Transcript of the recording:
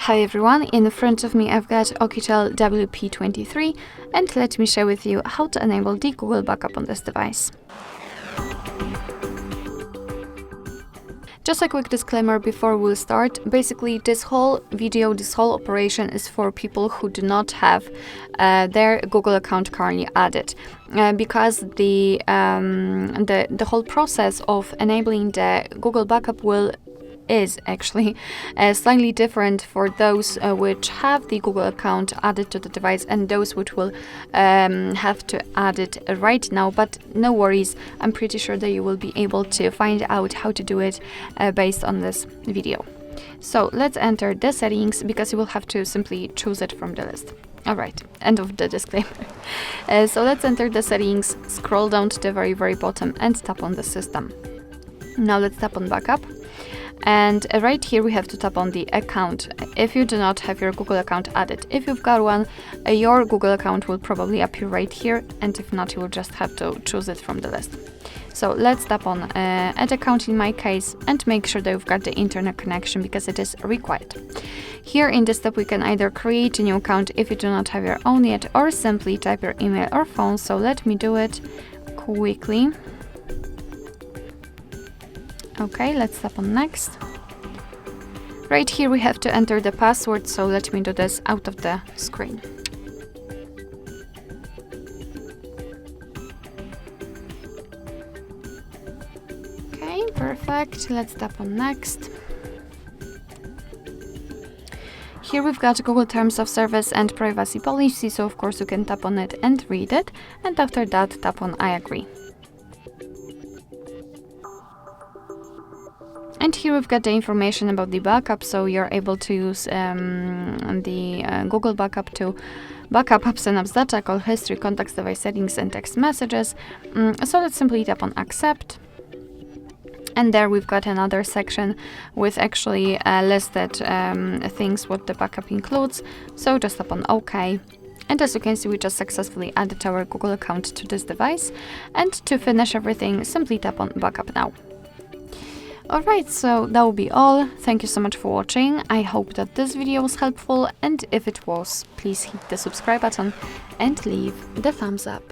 Hi everyone, in front of me I've got OUKITEL WP23 and let me share with you how to enable the Google backup on this device. Just a quick disclaimer before we'll start. Basically, this whole video, this whole operation is for people who do not have their Google account currently added, because the whole process of enabling the Google backup is actually slightly different for those which have the Google account added to the device and those which will have to add it right now. But no worries, I'm pretty sure that you will be able to find out how to do it based on this video. So let's enter the settings, because you will have to simply choose it from the list. Alright, end of the disclaimer. So let's enter the settings, scroll down to the very bottom and tap on the system. Now let's tap on backup. And right here we have to tap on the account if you do not have your Google account added. If you've got one, your Google account will probably appear right here, and if not, you will just have to choose it from the list. So let's tap on add account in my case and make sure that you've got the internet connection, because it is required. Here in this step we can either create a new account if you do not have your own yet, or simply type your email or phone. So let me do it quickly. Okay, let's tap on next. Right here we have to enter the password, so let me do this out of the screen. Okay, perfect. Let's tap on next. Here we've got Google Terms of Service and Privacy Policy, so of course you can tap on it and read it, and after that tap on I agree. And here we've got the information about the backup, so you're able to use the Google backup to backup apps and apps data, call history, contacts, device settings, and text messages. So let's simply tap on accept. And there we've got another section with actually listed things what the backup includes. So just tap on OK. And as you can see, we just successfully added our Google account to this device. And to finish everything, simply tap on backup now. Alright, so that will be all. Thank you so much for watching. I hope that this video was helpful, and if it was, please hit the subscribe button and leave the thumbs up.